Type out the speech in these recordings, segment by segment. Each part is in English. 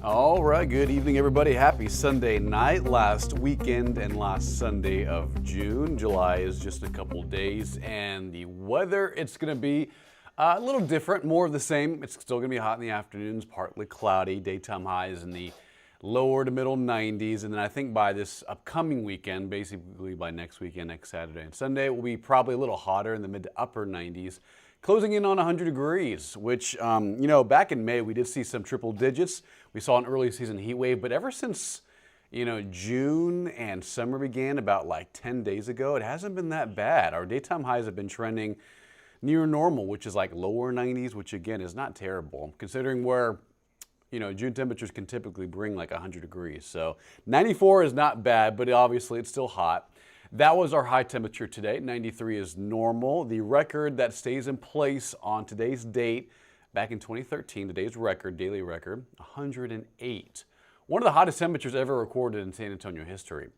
All right, good evening, everybody. Happy Sunday night, last weekend and last Sunday of June. July is just a couple days, and the weather, it's going to be a little different, more of the same. It's still going to be hot in the afternoons, partly cloudy, daytime highs in the lower to middle 90s, and then I think by this upcoming weekend, basically by next weekend, next Saturday and Sunday, it will be probably a little hotter in the mid to upper 90s. Closing in on 100 degrees, which, back in May, we did see some triple digits. We saw an early season heat wave, but ever since, June and summer began about like 10 days ago, it hasn't been that bad. Our daytime highs have been trending near normal, which is like lower 90s, which again is not terrible, considering where, June temperatures can typically bring like 100 degrees. So 94 is not bad, but obviously it's still hot. That was our high temperature today. 93 is normal. The record that stays in place on today's date, back in 2013, today's record, daily record, 108. One of the hottest temperatures ever recorded in San Antonio history.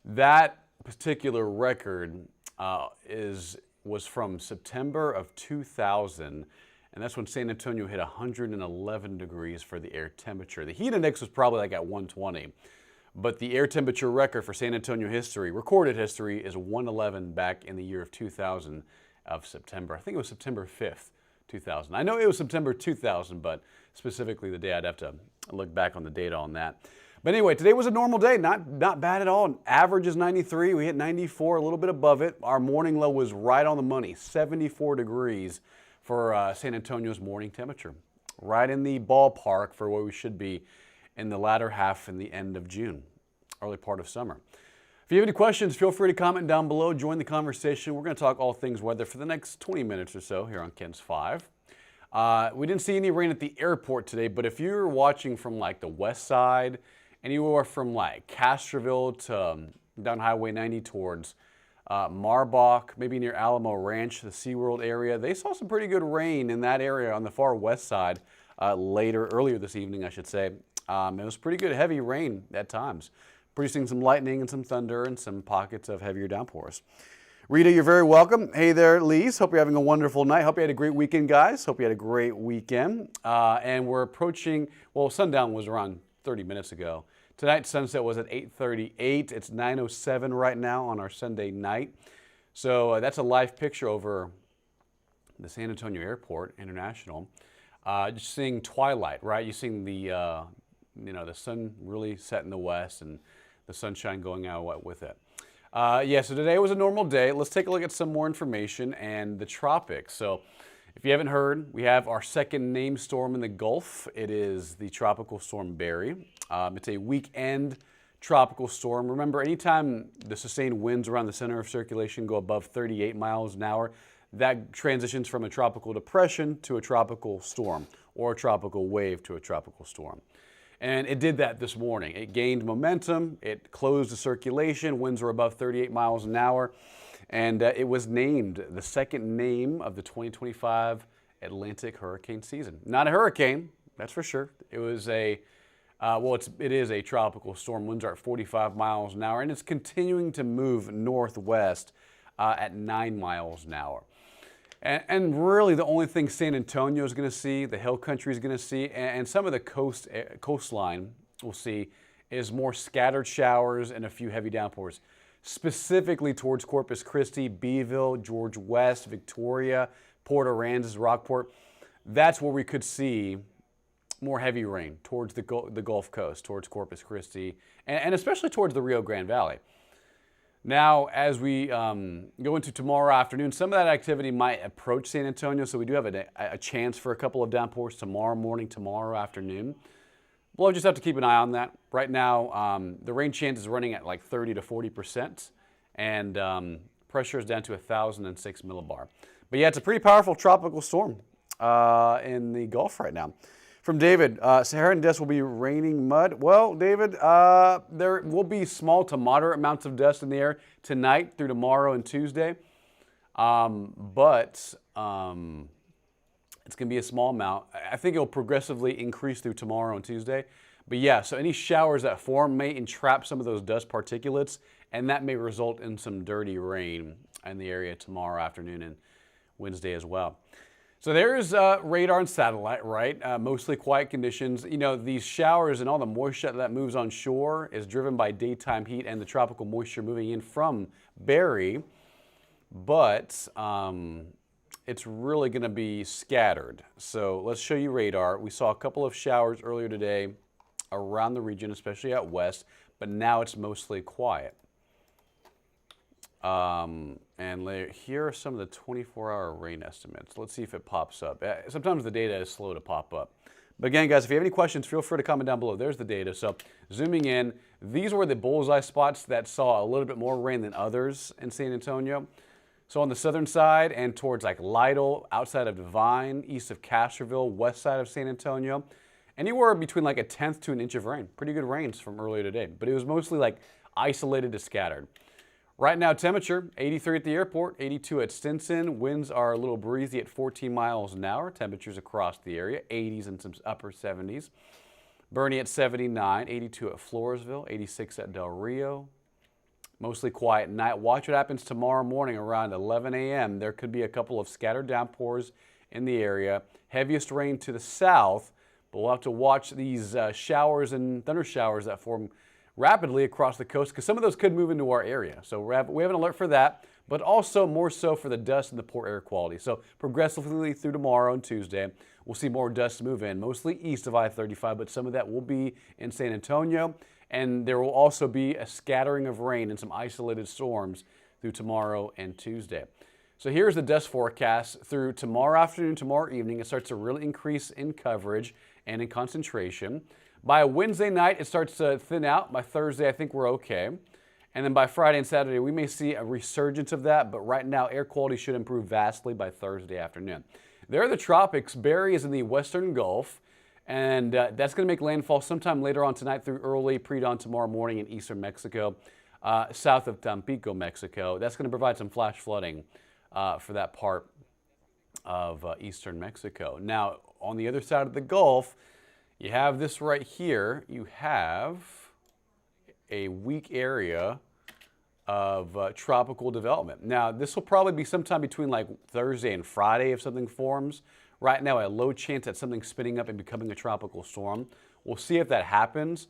That particular record was from September of 2000, and that's when San Antonio hit 111 degrees for the air temperature. The heat index was probably like at 120. But the air temperature record for San Antonio history, recorded history, is 111 back in the year of 2000 of September. I think it was September 5th, 2000. I know it was September 2000, but specifically the day, I'd have to look back on the data on that. But anyway, today was a normal day, not bad at all. Average is 93. We hit 94, a little bit above it. Our morning low was right on the money, 74 degrees for San Antonio's morning temperature. Right in the ballpark for where we should be in the latter half and the end of June, early part of summer. If you have any questions, feel free to comment down below. Join the conversation. We're going to talk all things weather for the next 20 minutes or so here on KENS 5. We didn't see any rain at the airport today, but if you're watching from like the west side, anywhere from like Castroville to down Highway 90 towards Marbach, maybe near Alamo Ranch, the SeaWorld area, they saw some pretty good rain in that area on the far west side earlier this evening, I should say. It was pretty good heavy rain at times, producing some lightning and some thunder and some pockets of heavier downpours. Rita, you're very welcome. Hey there, Lise. Hope you're having a wonderful night. Hope you had a great weekend, guys. Hope you had a great weekend. And we're approaching, sundown was around 30 minutes ago. Tonight, sunset was at 8:38. It's 9:07 right now on our Sunday night. So that's a live picture over the San Antonio Airport International. Just seeing twilight, right? You're seeing the sun really set in the west and the sunshine going out with it. So today was a normal day. Let's take a look at some more information and the tropics. So if you haven't heard, we have our second named storm in the Gulf. It is the Tropical Storm Barry. It's a weekend tropical storm. Remember, anytime the sustained winds around the center of circulation go above 38 miles an hour, that transitions from a tropical depression to a tropical storm, or a tropical wave to a tropical storm. And it did that this morning. It gained momentum, it closed the circulation, winds were above 38 miles an hour, and it was named the second name of the 2025 Atlantic hurricane season. Not a hurricane, that's for sure. It was it is a tropical storm. Winds are at 45 miles an hour, and it's continuing to move northwest at 9 miles an hour. And really the only thing San Antonio is going to see, the hill country is going to see, and some of the coastline will see, is more scattered showers and a few heavy downpours, specifically towards Corpus Christi, Beeville, George West, Victoria, Port Aransas, Rockport. That's where we could see more heavy rain towards the Gulf Coast, towards Corpus Christi, and especially towards the Rio Grande Valley. Now, as we go into tomorrow afternoon, some of that activity might approach San Antonio, so we do have a chance for a couple of downpours tomorrow morning, tomorrow afternoon. We'll just have to keep an eye on that. Right now, the rain chance is running at like 30 to 40%, and pressure is down to 1,006 millibar. But yeah, it's a pretty powerful tropical storm in the Gulf right now. From David, Saharan dust will be raining mud. Well, David, there will be small to moderate amounts of dust in the air tonight through tomorrow and Tuesday. But it's going to be a small amount. I think it'll progressively increase through tomorrow and Tuesday. But yeah, so any showers that form may entrap some of those dust particulates, and that may result in some dirty rain in the area tomorrow afternoon and Wednesday as well. So there's radar and satellite, right? Mostly quiet conditions. You know, these showers and all the moisture that moves on shore is driven by daytime heat and the tropical moisture moving in from Barry. But it's really going to be scattered. So let's show you radar. We saw a couple of showers earlier today around the region, especially out west, but now it's mostly quiet. And here are some of the 24-hour rain estimates. Let's see if it pops up. Sometimes the data is slow to pop up. But again, guys, if you have any questions, feel free to comment down below. There's the data. So zooming in, these were the bullseye spots that saw a little bit more rain than others in San Antonio. So on the southern side and towards like Lytle, outside of Devine, east of Castroville, west side of San Antonio, anywhere between like 1/10 to an inch of rain. Pretty good rains from earlier today, but it was mostly like isolated to scattered. Right now, temperature, 83 at the airport, 82 at Stinson. Winds are a little breezy at 14 miles an hour. Temperatures across the area, 80s and some upper 70s. Boerne at 79, 82 at Floresville, 86 at Del Rio. Mostly quiet night. Watch what happens tomorrow morning around 11 a.m. There could be a couple of scattered downpours in the area. Heaviest rain to the south, but we'll have to watch these showers and thunder showers that form rapidly across the coast because some of those could move into our area. So we have an alert for that, but also more so for the dust and the poor air quality. So progressively through tomorrow and Tuesday, we'll see more dust move in, mostly east of I-35, but some of that will be in San Antonio. And there will also be a scattering of rain and some isolated storms through tomorrow and Tuesday. So here's the dust forecast through tomorrow afternoon, tomorrow evening. It starts to really increase in coverage and in concentration. By Wednesday night, it starts to thin out. By Thursday, I think we're okay. And then by Friday and Saturday, we may see a resurgence of that. But right now, air quality should improve vastly by Thursday afternoon. There are the tropics. Barry is in the western Gulf. And that's going to make landfall sometime later on tonight through early pre-dawn tomorrow morning in eastern Mexico, south of Tampico, Mexico. That's going to provide some flash flooding for that part of eastern Mexico. Now, on the other side of the Gulf, you have this right here. You have a weak area of tropical development. Now, this will probably be sometime between like Thursday and Friday if something forms. Right now, a low chance at something spinning up and becoming a tropical storm. We'll see if that happens.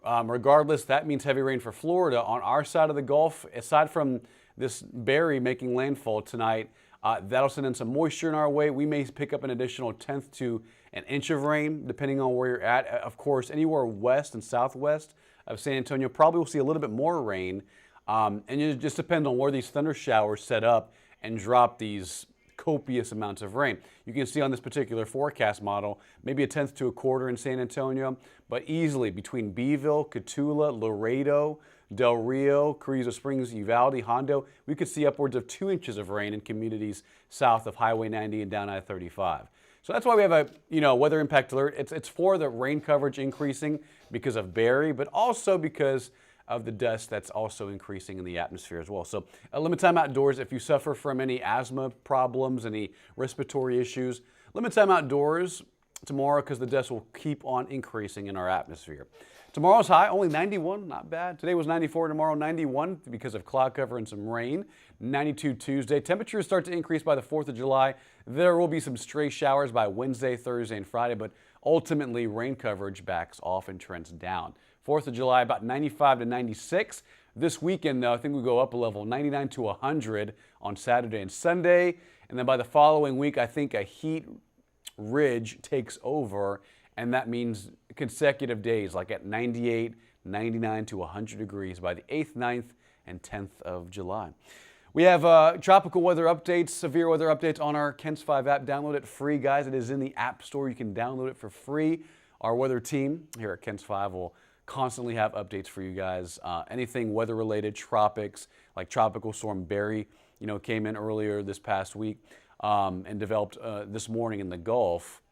Regardless, that means heavy rain for Florida. On our side of the Gulf, aside from this Barry making landfall tonight, that'll send in some moisture in our way. We may pick up an additional 1/10 to an inch of rain, depending on where you're at. Of course, anywhere west and southwest of San Antonio, probably will see a little bit more rain. And it just depends on where these thunder showers set up and drop these copious amounts of rain. You can see on this particular forecast model, maybe 1/10 to 1/4 in San Antonio, but easily between Beeville, Cotulla, Laredo, Del Rio, Carrizo Springs, Uvalde, Hondo, we could see upwards of 2 inches of rain in communities south of Highway 90 and down I-35. So that's why we have a weather impact alert. It's for the rain coverage increasing because of Barry, but also because of the dust that's also increasing in the atmosphere as well. So limit time outdoors. If you suffer from any asthma problems, any respiratory issues, limit time outdoors tomorrow because the dust will keep on increasing in our atmosphere. Tomorrow's high, only 91, not bad. Today was 94, tomorrow 91 because of cloud cover and some rain. 92 Tuesday. Temperatures start to increase by the 4th of July. There will be some stray showers by Wednesday, Thursday, and Friday, but ultimately rain coverage backs off and trends down. 4th of July, about 95 to 96. This weekend, though, I think we go up a level, 99 to 100 on Saturday and Sunday. And then by the following week, I think a heat ridge takes over, and that means consecutive days, like at 98, 99 to 100 degrees by the 8th, 9th, and 10th of July. We have tropical weather updates, severe weather updates on our KENS 5 app. Download it free, guys. It is in the App Store. You can download it for free. Our weather team here at KENS 5 will constantly have updates for you guys. Anything weather-related, tropics, like Tropical Storm Barry, came in earlier this past week and developed this morning in the Gulf.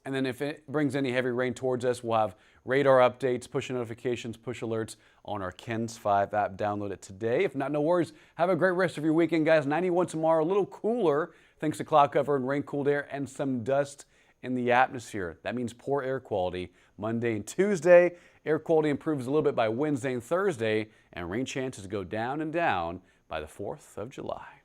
And then if it brings any heavy rain towards us, we'll have radar updates, push notifications, push alerts on our KENS 5 app. Download it today. If not, no worries. Have a great rest of your weekend, guys. 91 tomorrow, a little cooler thanks to cloud cover and rain-cooled air and some dust in the atmosphere. That means poor air quality Monday and Tuesday. Air quality improves a little bit by Wednesday and Thursday, and rain chances go down and down by the 4th of July.